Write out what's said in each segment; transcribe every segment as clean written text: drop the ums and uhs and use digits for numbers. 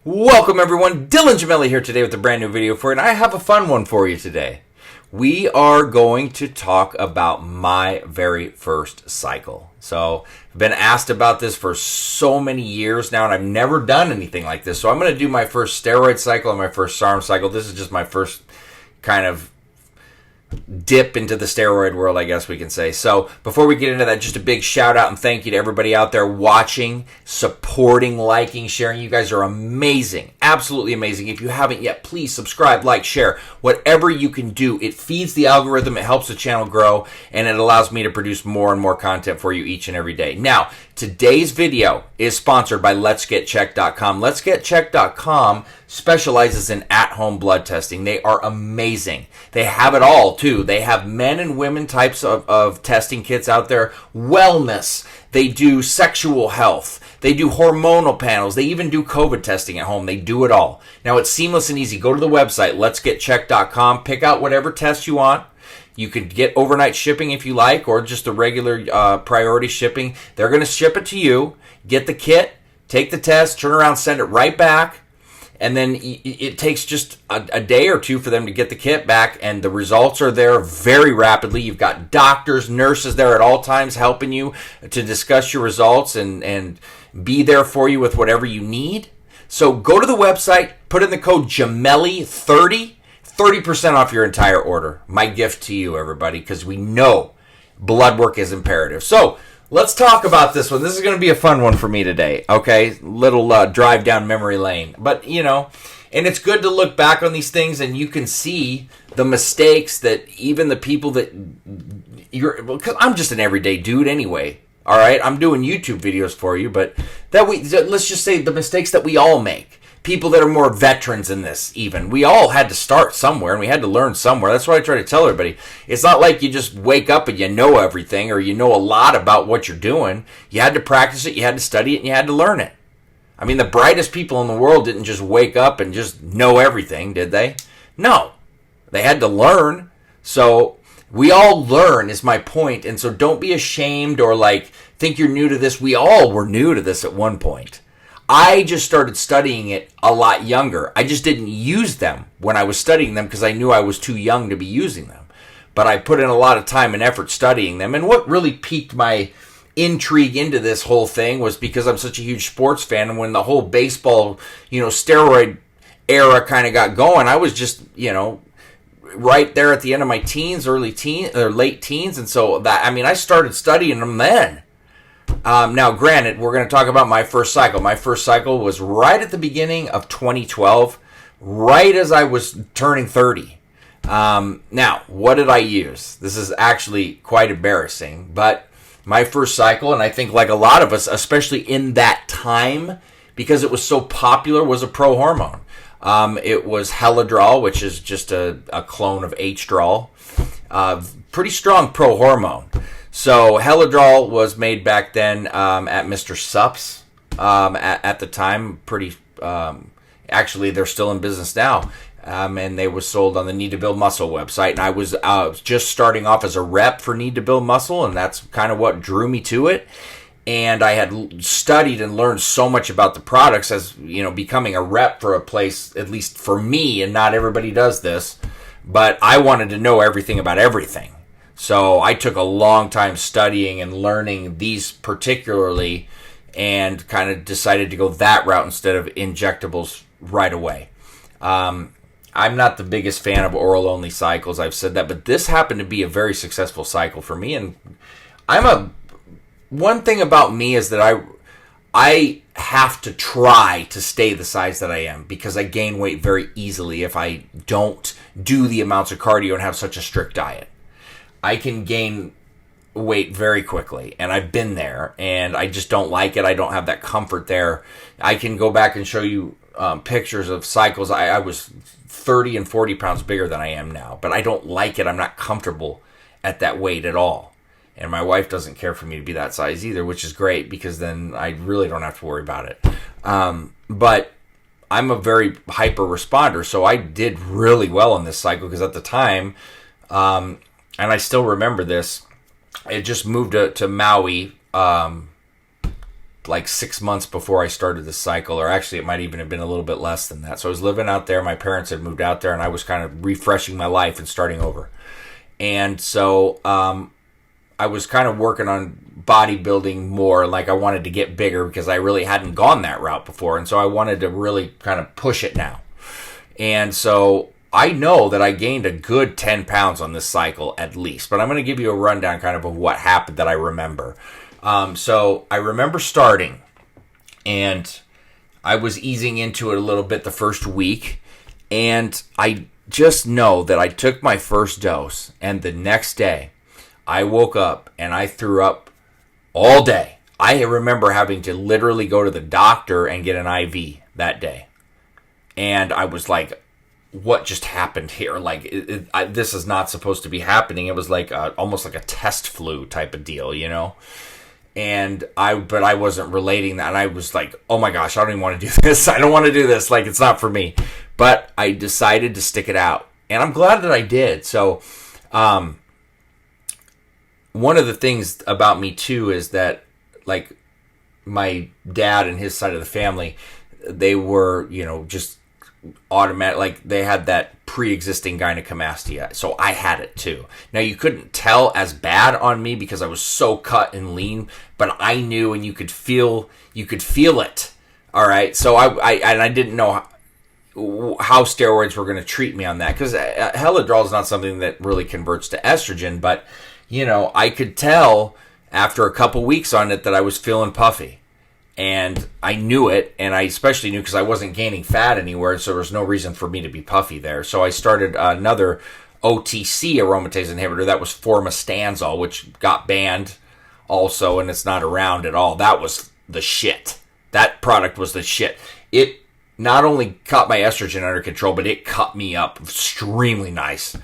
Welcome everyone, Dylan Gemelli here today with a brand new video for you, and I have a fun one for you today. We are going to talk about my very first cycle. So, I've been asked about this for so many years now, and I've never done anything like this. So I'm going to do my first steroid cycle and my first SARM cycle. This is just my first kind of dip into the steroid world, I guess we can say. So before we get into that, just a big shout out and thank you to everybody out there watching, supporting, liking, sharing. You guys are amazing, absolutely amazing. If you haven't yet, please subscribe, like, share, whatever you can do. It feeds the algorithm, it helps the channel grow, and it allows me to produce more and more content for you each and every day. Now, today's video is sponsored by letsgetchecked.com. Letsgetchecked.com specializes in at-home blood testing. They are amazing. They have it all, too. They have men and women types of testing kits out there. Wellness. They do sexual health. They do hormonal panels. They even do COVID testing at home. They do it all. Now, it's seamless and easy. Go to the website, letsgetchecked.com. Pick out whatever test you want. You could get overnight shipping if you like, or just the regular priority shipping. They're going to ship it to you. Get the kit, take the test, turn around, send it right back. And then it takes just a day or two for them to get the kit back, and the results are there very rapidly. You've got doctors, nurses there at all times helping you to discuss your results and be there for you with whatever you need. So go to the website, put in the code Gemelli30, 30% off your entire order. My gift to you, everybody, because we know blood work is imperative. So let's talk about this one. This is going to be a fun one for me today, okay? Little drive down memory lane. But, you know, and it's good to look back on these things and you can see the mistakes that even the people that because I'm just an everyday dude anyway, all right? I'm doing YouTube videos for you, but let's just say the mistakes that we all make. People that are more veterans in this, even. We all had to start somewhere, and we had to learn somewhere. That's what I try to tell everybody. It's not like you just wake up and you know everything, or you know a lot about what you're doing. You had to practice it, you had to study it, and you had to learn it. I mean, the brightest people in the world didn't just wake up and just know everything, did they? No. They had to learn. So we all learn is my point, and so don't be ashamed or like think you're new to this. We all were new to this at one point. I just started studying it a lot younger. I just didn't use them when I was studying them because I knew I was too young to be using them. But I put in a lot of time and effort studying them. And what really piqued my intrigue into this whole thing was because I'm such a huge sports fan. And when the whole baseball, steroid era kind of got going, I was just, right there at the end of my teens, late teens. And so I started studying them then. Now, granted, we're going to talk about my first cycle. My first cycle was right at the beginning of 2012, right as I was turning 30. Now, what did I use? This is actually quite embarrassing, but my first cycle, and I think like a lot of us, especially in that time, because it was so popular, was a Prohormone. It was Helidrol, which is just a clone of H-drol. Pretty strong Prohormone. So Helidrol was made back then at Mr. Supps at the time. Actually, they're still in business now. And they were sold on the Need to Build Muscle website. And I was just starting off as a rep for Need to Build Muscle, and that's kind of what drew me to it. And I had studied and learned so much about the products as, becoming a rep for a place, at least for me, and not everybody does this. But I wanted to know everything about everything. So I took a long time studying and learning these particularly and kind of decided to go that route instead of injectables right away. I'm not the biggest fan of oral-only cycles. I've said that, but this happened to be a very successful cycle for me. And one thing about me is that I have to try to stay the size that I am because I gain weight very easily if I don't do the amounts of cardio and have such a strict diet. I can gain weight very quickly, and I've been there, and I just don't like it. I don't have that comfort there. I can go back and show you pictures of cycles. I was 30 and 40 pounds bigger than I am now, but I don't like it. I'm not comfortable at that weight at all, and my wife doesn't care for me to be that size either, which is great because then I really don't have to worry about it. But I'm a very hyper responder, so I did really well on this cycle because at the time, and I still remember this. It just moved to Maui like 6 months before I started this cycle, or actually it might even have been a little bit less than that. So I was living out there. My parents had moved out there, and I was kind of refreshing my life and starting over. And so I was kind of working on bodybuilding more. Like I wanted to get bigger because I really hadn't gone that route before. And so I wanted to really kind of push it now. And so I know that I gained a good 10 pounds on this cycle at least. But I'm going to give you a rundown kind of what happened that I remember. So I remember starting, and I was easing into it a little bit the first week, and I just know that I took my first dose, and the next day I woke up and I threw up all day. I remember having to literally go to the doctor and get an IV that day, and I was like, what just happened here? Like, this is not supposed to be happening. It was like almost like a test flu type of deal, you know? But I wasn't relating that. And I was like, oh my gosh, I don't even want to do this. I don't want to do this. Like, it's not for me. But I decided to stick it out. And I'm glad that I did. So, one of the things about me too is that, like, my dad and his side of the family, they were, just automatic, like they had that pre-existing gynecomastia, so I had it too. Now you couldn't tell as bad on me because I was so cut and lean, but I knew, and you could feel it. All right, so I didn't know how steroids were going to treat me on that, because Helidrol is not something that really converts to estrogen, but I could tell after a couple weeks on it that I was feeling puffy. And I knew it, and I especially knew because I wasn't gaining fat anywhere, so there was no reason for me to be puffy there. So I started another OTC aromatase inhibitor that was formostanzol, which got banned also, and it's not around at all. That was the shit. That product was the shit. It not only got my estrogen under control, but it cut me up extremely nice.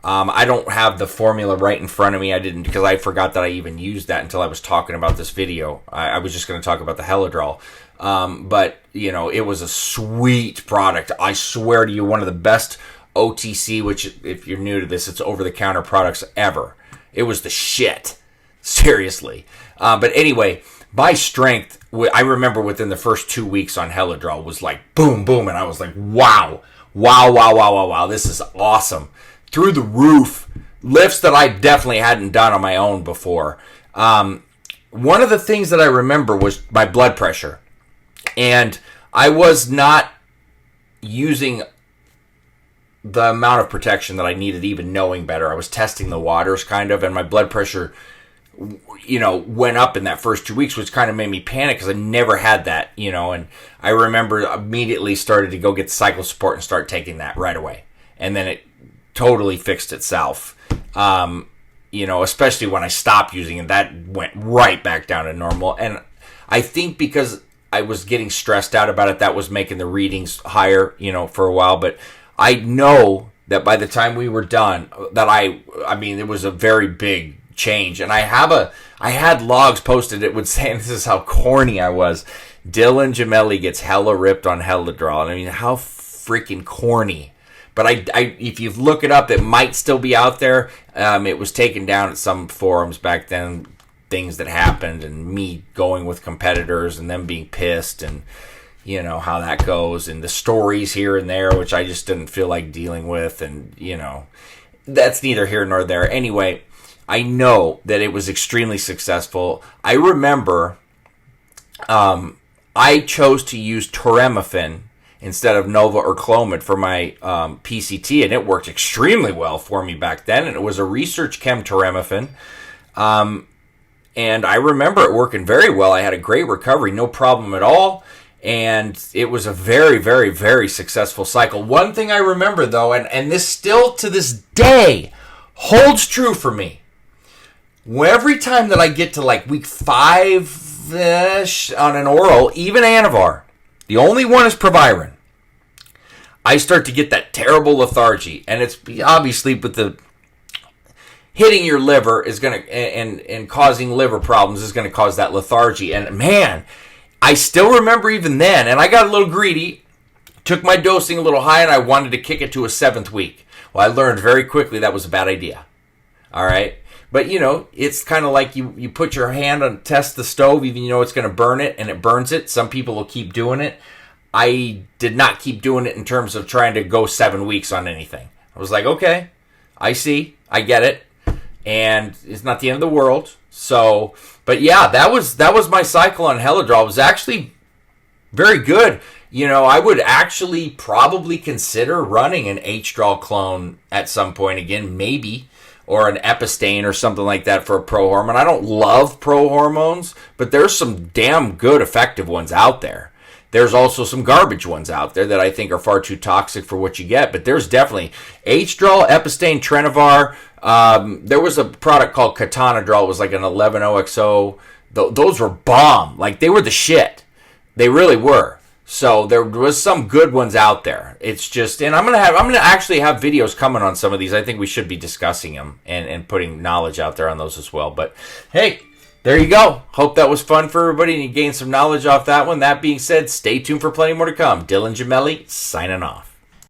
I don't have the formula right in front of me. I didn't, because I forgot that I even used that until I was talking about this video. I was just going to talk about the Helidrol. But, it was a sweet product. I swear to you, one of the best OTC, which if you're new to this, it's over-the-counter products ever. It was the shit. Seriously. But anyway, my strength, I remember within the first 2 weeks on Helidrol was like boom, boom. And I was like, wow, this is awesome. Through the roof, lifts that I definitely hadn't done on my own before. One of the things that I remember was my blood pressure. And I was not using the amount of protection that I needed, even knowing better. I was testing the waters kind of, and my blood pressure, went up in that first 2 weeks, which kind of made me panic because I never had that, and I remember immediately started to go get the cycle support and start taking that right away. And then it totally fixed itself, especially when I stopped using it. That went right back down to normal. And I think because I was getting stressed out about it, that was making the readings higher, for a while. But I know that by the time we were done, that it was a very big change. And I had logs posted. It would say, and this is how corny I was, Dylan Gemelli gets hella ripped on Helidrol. And I mean, how freaking corny. But I, if you look it up, it might still be out there. It was taken down at some forums back then, things that happened, and me going with competitors and them being pissed, and how that goes, and the stories here and there, which I just didn't feel like dealing with, and that's neither here nor there. Anyway, I know that it was extremely successful. I remember I chose to use Toremifin instead of Nova or Clomid for my PCT, and it worked extremely well for me back then, and it was a research chem Toremifin, and I remember it working very well. I had a great recovery, no problem at all, and it was a very, very, very successful cycle. One thing I remember, though, and this still to this day holds true for me, every time that I get to like week 5-ish on an oral, even Anavar, the only one is Proviron, I start to get that terrible lethargy. And it's obviously with the hitting your liver is going to, and causing liver problems is going to cause that lethargy. And man, I still remember even then, and I got a little greedy, took my dosing a little high, and I wanted to kick it to a 7th week. Well, I learned very quickly that was a bad idea. All right. But, it's kind of like you put your hand on, test the stove, even you know it's going to burn it, and it burns it. Some people will keep doing it. I did not keep doing it in terms of trying to go 7 weeks on anything. I was like, okay, I see, I get it, and it's not the end of the world. So, but yeah, that was my cycle on Helidrol. It was actually very good. I would actually probably consider running an H-Drol clone at some point again, maybe, or an Epistane or something like that for a Prohormone. I don't love Prohormones, but there's some damn good effective ones out there. There's also some garbage ones out there that I think are far too toxic for what you get. But there's definitely H-Drol, Epistane, Trenovar. There was a product called Katanadrol. It was like an 11-OXO. Those were bomb. Like, they were the shit. They really were. So there was some good ones out there. It's just, and I'm gonna actually have videos coming on some of these. I think we should be discussing them and putting knowledge out there on those as well. But hey, there you go. Hope that was fun for everybody and you gained some knowledge off that one. That being said, stay tuned for plenty more to come. Dylan Gemelli signing off.